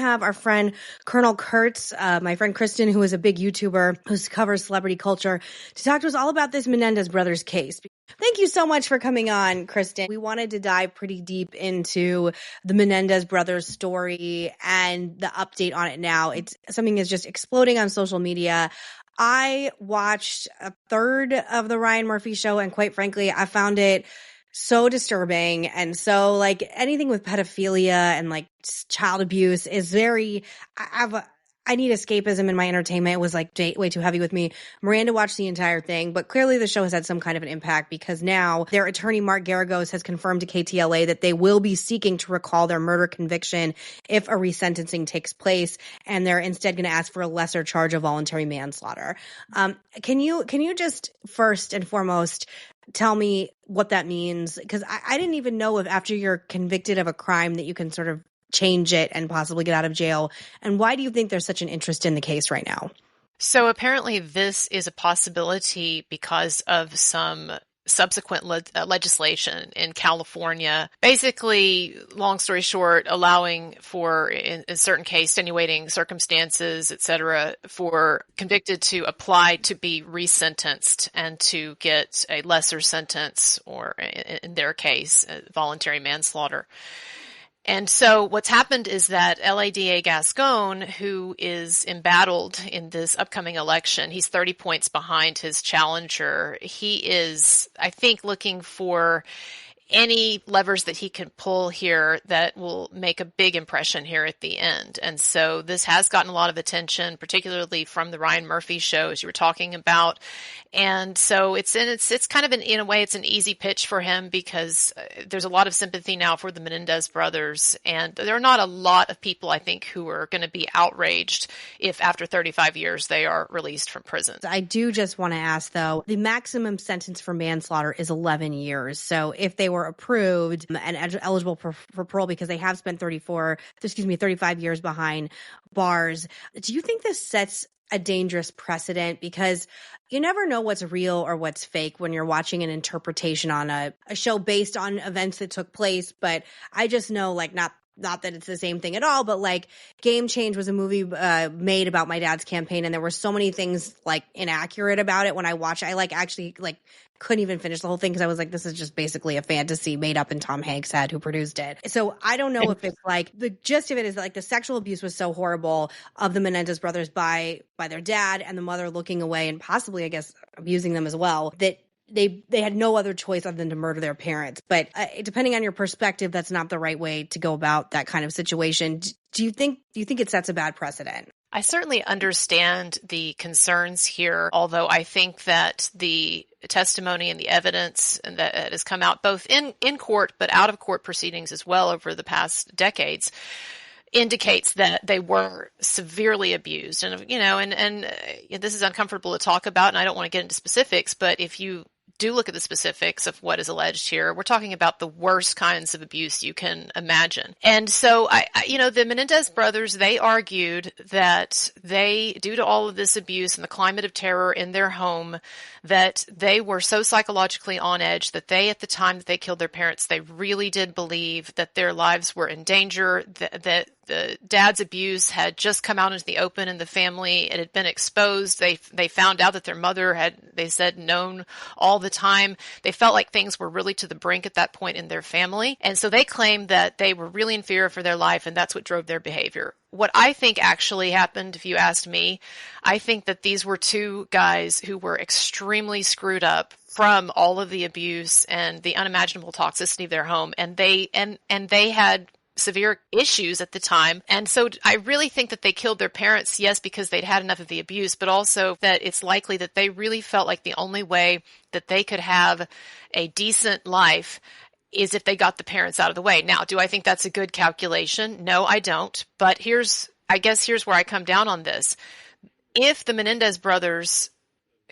have our friend Colonel Kurtz, my friend Kristen, who is a big YouTuber who covers celebrity culture, to talk to us all about this Menendez Brothers case. Thank you so much for coming on, Kristen. We wanted to dive pretty deep into the Menendez Brothers story and the update on it now. It's something that's just exploding on social media. I watched a third of the Ryan Murphy show, and quite frankly, I found it so disturbing. And so, like, anything with pedophilia and like child abuse is very, I need escapism in my entertainment. It was like way too heavy with me. Miranda watched the entire thing, but clearly the show has had some kind of an impact because now their attorney, Mark Garagos, has confirmed to KTLA that they will be seeking to recall their murder conviction if a resentencing takes place, and they're instead going to ask for a lesser charge of voluntary manslaughter. Can you just first and foremost tell me what that means? Because I didn't even know if after you're convicted of a crime that you can sort of change it and possibly get out of jail. And why do you think there's such an interest in the case right now? So apparently this is a possibility because of some subsequent legislation in California, basically, long story short, allowing for, in certain case, extenuating circumstances, et cetera, for convicted to apply to be resentenced and to get a lesser sentence, or in their case, voluntary manslaughter. And so what's happened is that LADA Gascon, who is embattled in this upcoming election, he's 30 points behind his challenger. He is, I think, looking for any levers that he can pull here that will make a big impression here at the end. And so this has gotten a lot of attention, particularly from the Ryan Murphy show, as you were talking about. And so it's kind of in a way, it's an easy pitch for him because there's a lot of sympathy now for the Menendez brothers. And there are not a lot of people, I think, who are going to be outraged if after 35 years they are released from prison. I do just want to ask, though, the maximum sentence for manslaughter is 11 years. So if they were approved and eligible for parole because they have spent 35 years behind bars, do you think this sets a dangerous precedent? Because you never know what's real or what's fake when you're watching an interpretation on a show based on events that took place. But I just know, like, not that it's the same thing at all, but like Game Change was a movie made about my dad's campaign, and there were so many things like inaccurate about it when I watched it. I actually couldn't even finish the whole thing because I was like, this is just basically a fantasy made up in Tom Hanks' head who produced it. So I don't know if it's like the gist of it is like the sexual abuse was so horrible of the Menendez brothers by their dad and the mother looking away and possibly, I guess, abusing them as well, that they had no other choice other than to murder their parents. But depending on your perspective, that's not the right way to go about that kind of situation. Do you think it sets a bad precedent? I certainly understand the concerns here, although I think that the testimony and the evidence that has come out both in court but out of court proceedings as well over the past decades indicates that they were severely abused. And, and this is uncomfortable to talk about, and I don't want to get into specifics, but if you do look at the specifics of what is alleged here, we're talking about the worst kinds of abuse you can imagine. And so, the Menendez brothers, they argued that due to all of this abuse and the climate of terror in their home, that they were so psychologically on edge that at the time that they killed their parents, they really did believe that their lives were in danger, that the dad's abuse had just come out into the open in the family. It had been exposed. They found out that their mother had, they said, known all the time. They felt like things were really to the brink at that point in their family. And so they claimed that they were really in fear for their life, and that's what drove their behavior. What I think actually happened, if you asked me, I think that these were two guys who were extremely screwed up from all of the abuse and the unimaginable toxicity of their home. And they had severe issues at the time. And so I really think that they killed their parents, yes, because they'd had enough of the abuse, but also that it's likely that they really felt like the only way that they could have a decent life is if they got the parents out of the way. Now, do I think that's a good calculation? No, I don't. But here's where I come down on this. If the Menendez brothers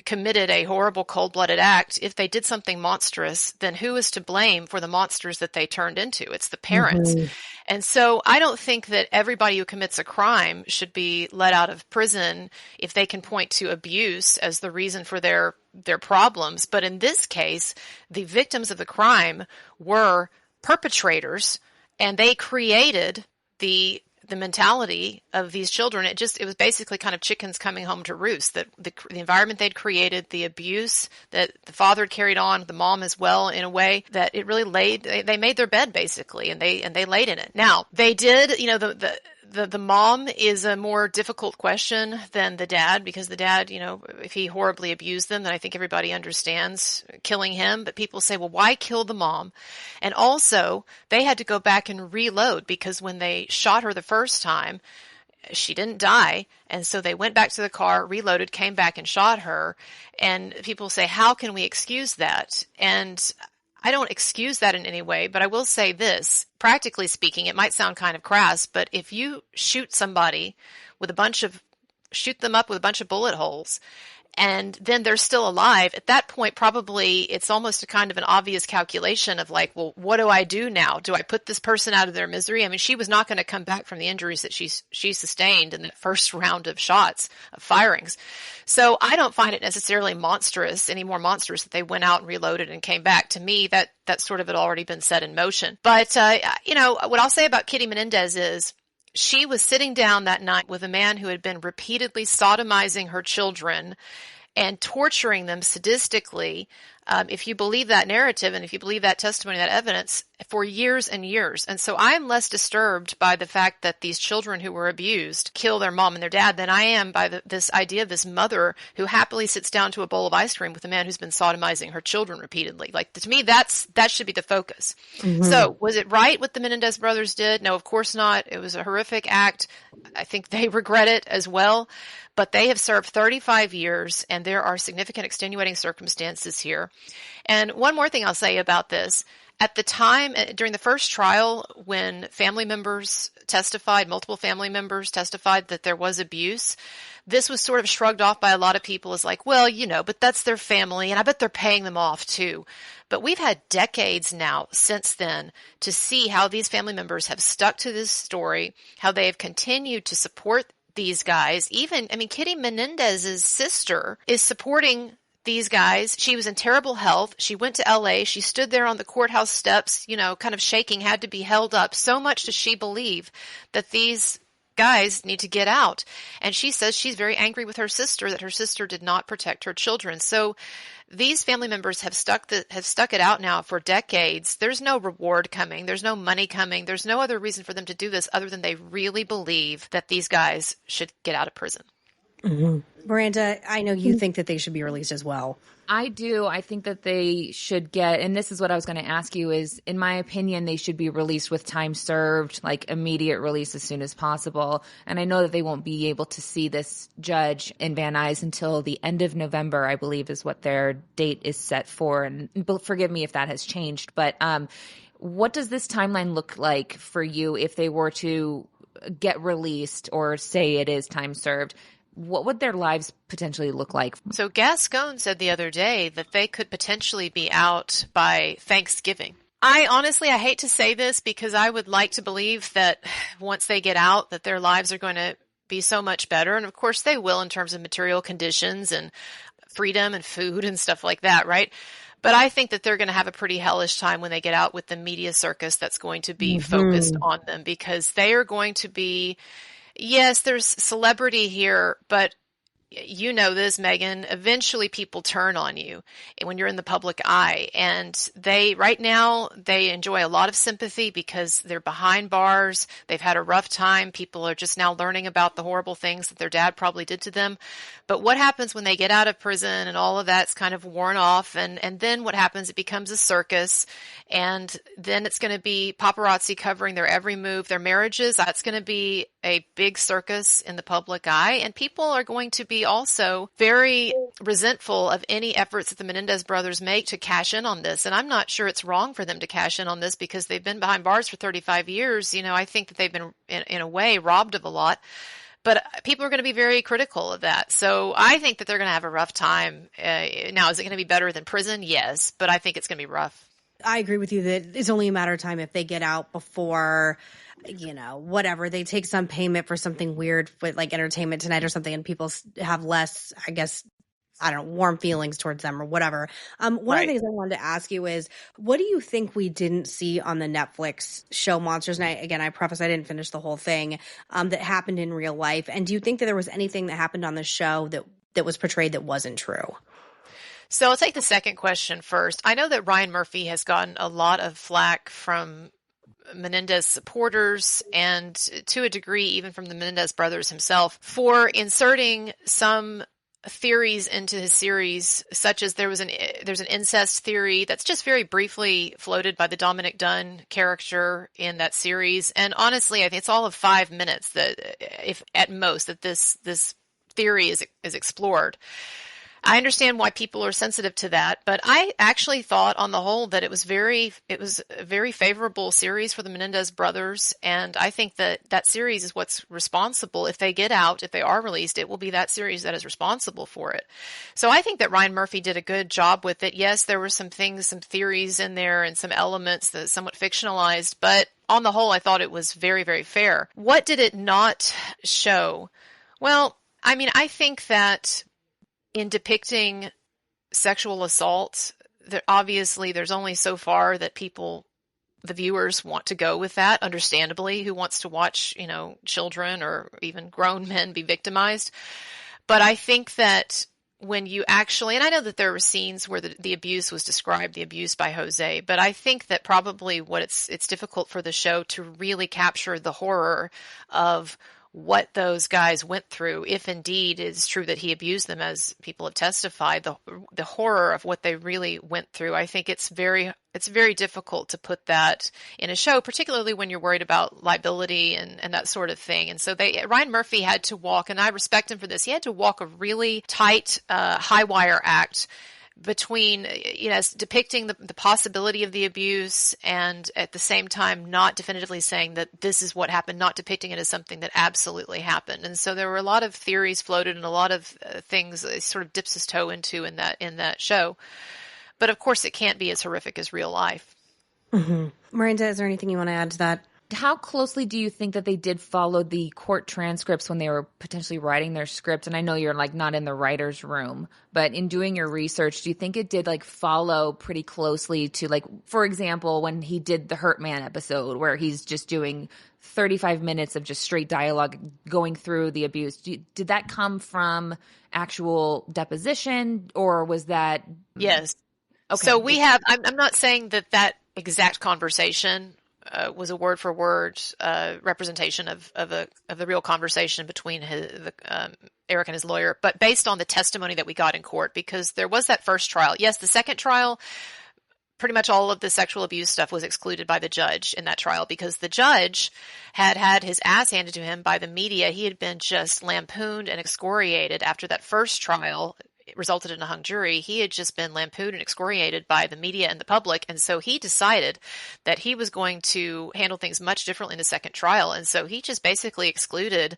committed a horrible cold-blooded act, if they did something monstrous, then who is to blame for the monsters that they turned into? It's the parents. Mm-hmm. And so I don't think that everybody who commits a crime should be let out of prison if they can point to abuse as the reason for their problems. But in this case, the victims of the crime were perpetrators, and they created the the mentality of these children. It was basically kind of chickens coming home to roost, that the environment they'd created, the abuse that the father had carried on, the mom as well, in a way that it really they made their bed basically, and they laid in it. Now, they did, the mom is a more difficult question than the dad, because the dad, if he horribly abused them, then I think everybody understands killing him. But people say, well, why kill the mom? And also, they had to go back and reload, because when they shot her the first time, she didn't die. And so they went back to the car, reloaded, came back and shot her. And people say, how can we excuse that? And I don't excuse that in any way, but I will say this. Practically speaking, it might sound kind of crass, but if you shoot somebody shoot them up with a bunch of bullet holes, and then they're still alive, at that point, probably it's almost a kind of an obvious calculation of like, well, what do I do now? Do I put this person out of their misery? I mean, she was not going to come back from the injuries that she sustained in the first round of shots, of firings. So I don't find it necessarily any more monstrous that they went out and reloaded and came back. To me, that sort of had already been set in motion. But, what I'll say about Kitty Menendez is, she was sitting down that night with a man who had been repeatedly sodomizing her children and torturing them sadistically, if you believe that narrative and if you believe that testimony, that evidence, for years and years. And so I'm less disturbed by the fact that these children who were abused kill their mom and their dad than I am by this idea of this mother who happily sits down to a bowl of ice cream with a man who's been sodomizing her children repeatedly. Like, to me, that should be the focus. Mm-hmm. So was it right what the Menendez brothers did? No, of course not. It was a horrific act. I think they regret it as well. But they have served 35 years, and there are significant extenuating circumstances here. And one more thing I'll say about this. At the time, during the first trial, when multiple family members testified that there was abuse, this was sort of shrugged off by a lot of people as like, well, but that's their family, and I bet they're paying them off too. But we've had decades now since then to see how these family members have stuck to this story, how they have continued to support these guys. Kitty Menendez's sister is supporting these guys. She was in terrible health. She went to LA. She stood there on the courthouse steps, kind of shaking, had to be held up. So much does she believe that these guys need to get out. And she says she's very angry with her sister that her sister did not protect her children. So these family members have stuck it out now for decades. There's no reward coming. There's no money coming. There's no other reason for them to do this other than they really believe that these guys should get out of prison. Mm-hmm. Miranda, I know you think that they should be released as well. I do. I think that they should get, and this is what I was going to ask you, is in my opinion, they should be released with time served, like immediate release as soon as possible. And I know that they won't be able to see this judge in Van Nuys until the end of November, I believe is what their date is set for. And forgive me if that has changed, but what does this timeline look like for you if they were to get released or say it is time served? What would their lives potentially look like? So Gascon said the other day that they could potentially be out by Thanksgiving. I hate to say this because I would like to believe that once they get out that their lives are going to be so much better. And of course they will in terms of material conditions and freedom and food and stuff like that, right? But I think that they're going to have a pretty hellish time when they get out with the media circus that's going to be focused on them, because they are going to be... Yes, there's celebrity here, but you know this, Megan, eventually people turn on you when you're in the public eye. And right now, they enjoy a lot of sympathy because they're behind bars. They've had a rough time. People are just now learning about the horrible things that their dad probably did to them. But what happens when they get out of prison and all of that's kind of worn off? And then what happens? It becomes a circus. And then it's going to be paparazzi covering their every move, their marriages. That's going to be a big circus in the public eye. And people are going to be also very resentful of any efforts that the Menendez brothers make to cash in on this. And I'm not sure it's wrong for them to cash in on this because they've been behind bars for 35 years. I think that they've been, in a way, robbed of a lot. But people are going to be very critical of that. So I think that they're going to have a rough time. Now, is it going to be better than prison? Yes, but I think it's going to be rough. I agree with you that it's only a matter of time if they get out before, whatever. They take some payment for something weird with like Entertainment Tonight or something, and people have less, I guess, I don't know, warm feelings towards them or whatever. One of Right. the things I wanted to ask you is, what do you think we didn't see on the Netflix show Monsters? And again, I preface I didn't finish the whole thing, that happened in real life. And do you think that there was anything that happened on the show that was portrayed that wasn't true? So I'll take the second question first. I know that Ryan Murphy has gotten a lot of flack from Menendez supporters and to a degree even from the Menendez brothers himself for inserting some theories into his series, such as there's an incest theory that's just very briefly floated by the Dominic Dunn character in that series. And honestly, I think it's all of 5 minutes that, if at most, that this theory is explored. I understand why people are sensitive to that, but I actually thought on the whole that it was a very favorable series for the Menendez brothers, and I think that series is what's responsible. If they get out, if they are released, it will be that series that is responsible for it. So I think that Ryan Murphy did a good job with it. Yes, there were some theories in there and some elements that somewhat fictionalized, but on the whole, I thought it was very, very fair. What did it not show? Well, I mean, I think that in depicting sexual assault, obviously there's only so far that the viewers want to go with that, understandably. Who wants to watch, children or even grown men be victimized? But I think that when you actually, and I know that there were scenes where the abuse was described, the abuse by Jose, but I think that probably what it's difficult for the show to really capture the horror of what those guys went through, if indeed it is true that he abused them, as people have testified, the horror of what they really went through. I think it's very difficult to put that in a show, particularly when you're worried about liability and that sort of thing. And so Ryan Murphy had to walk, and I respect him for this, he had to walk a really tight, high wire act between, depicting the possibility of the abuse and at the same time not definitively saying that this is what happened, not depicting it as something that absolutely happened. And so there were a lot of theories floated and a lot of things that he sort of dips his toe into in that show. But of course it can't be as horrific as real life. Mm-hmm. Miranda, is there anything you want to add to that? How closely do you think that they did follow the court transcripts when they were potentially writing their script? And I know you're not in the writer's room, but in doing your research, do you think it did follow pretty closely to for example, when he did the Hurt Man episode where he's just doing 35 minutes of just straight dialogue going through the abuse? Did that come from actual deposition or was that? Yes. Okay. So I'm not saying that exact conversation was a word for word representation of the real conversation between Eric and his lawyer, but based on the testimony that we got in court, because there was that first trial. Yes, the second trial, pretty much all of the sexual abuse stuff was excluded by the judge in that trial because the judge had his ass handed to him by the media. He had been just lampooned and excoriated after that first trial. It resulted in a hung jury. He had just been lampooned and excoriated by the media and the public. And so he decided that he was going to handle things much differently in the second trial. And so he just basically excluded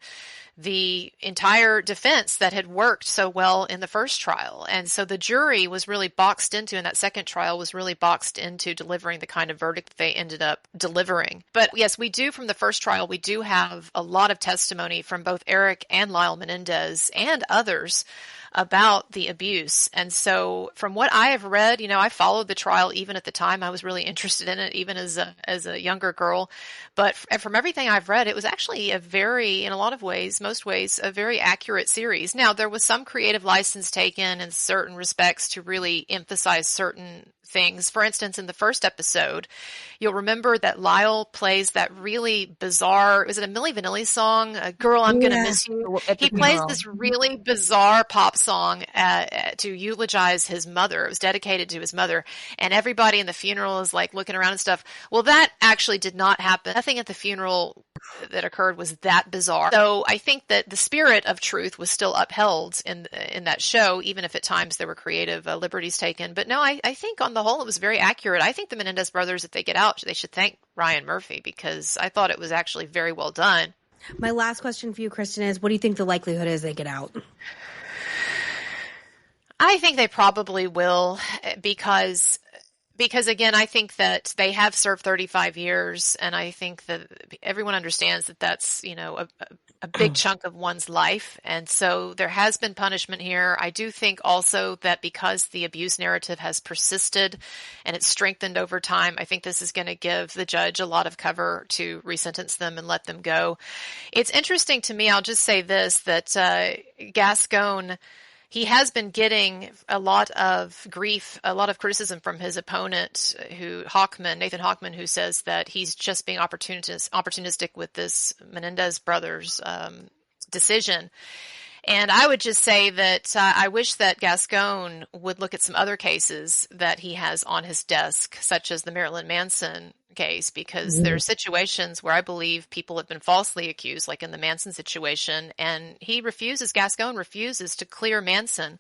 the entire defense that had worked so well in the first trial. And so the jury was really boxed into, and that second trial was really boxed into delivering the kind of verdict that they ended up delivering. But yes, we do, from the first trial, we do have a lot of testimony from both Eric and Lyle Menendez and others about the abuse. And so from what I have read, I followed the trial even at the time. I was really interested in it, even as a younger girl. But from everything I've read, it was actually in a lot of ways, most ways, a very accurate series. Now, there was some creative license taken in certain respects to really emphasize certain things. For instance, in the first episode, you'll remember that Lyle plays that really bizarre, is it a Milli Vanilli song? Girl, I'm Gonna Miss You. He plays this really bizarre pop song to eulogize his mother. It was dedicated to his mother. And everybody in the funeral is looking around and stuff. Well, that actually did not happen. Nothing at the funeral that occurred was that bizarre. So I think that the spirit of truth was still upheld in that show, even if at times there were creative liberties taken. But no, I think on the whole, it was very accurate. I think the Menendez brothers, if they get out, they should thank Ryan Murphy because I thought it was actually very well done. My last question for you, Kristen, is what do you think the likelihood is they get out? I think they probably will because Because again, I think that they have served 35 years, and I think that everyone understands that that's, a big chunk of one's life. And so there has been punishment here. I do think also that because the abuse narrative has persisted and it's strengthened over time, I think this is going to give the judge a lot of cover to resentence them and let them go. It's interesting to me, I'll just say this, that Gascon, he has been getting a lot of grief, a lot of criticism from his opponent, Nathan Hochman, who says that he's just being opportunistic with this Menendez Brothers decision. And I would just say that I wish that Gascon would look at some other cases that he has on his desk, such as the Marilyn Manson case, because there are situations where I believe people have been falsely accused, like in the Manson situation, and Gascon refuses to clear Manson,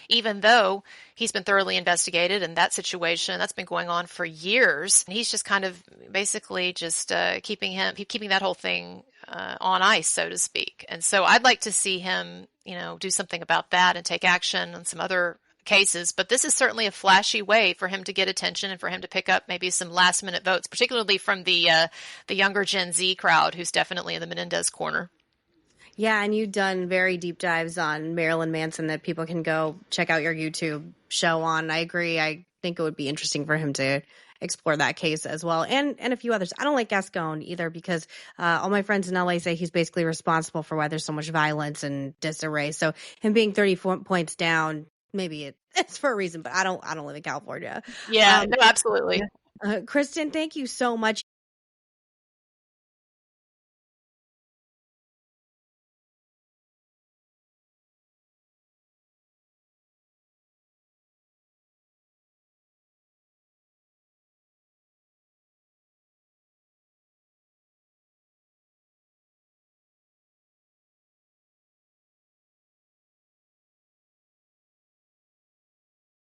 even though he's been thoroughly investigated, and that situation, that's been going on for years. He's just kind of basically just keeping that whole thing on ice, so to speak. And so I'd like to see him, do something about that and take action on some other cases. But this is certainly a flashy way for him to get attention and for him to pick up maybe some last minute votes, particularly from the younger Gen Z crowd, who's definitely in the Menendez corner. Yeah, and you've done very deep dives on Marilyn Manson that people can go check out your YouTube show on. I agree. I think it would be interesting for him to explore that case as well, and a few others. I don't like Gascon either because all my friends in LA say he's basically responsible for why there's so much violence and disarray. So him being 34 points down, maybe it's for a reason, but I don't live in California. Yeah, no, absolutely. Kristen, thank you so much.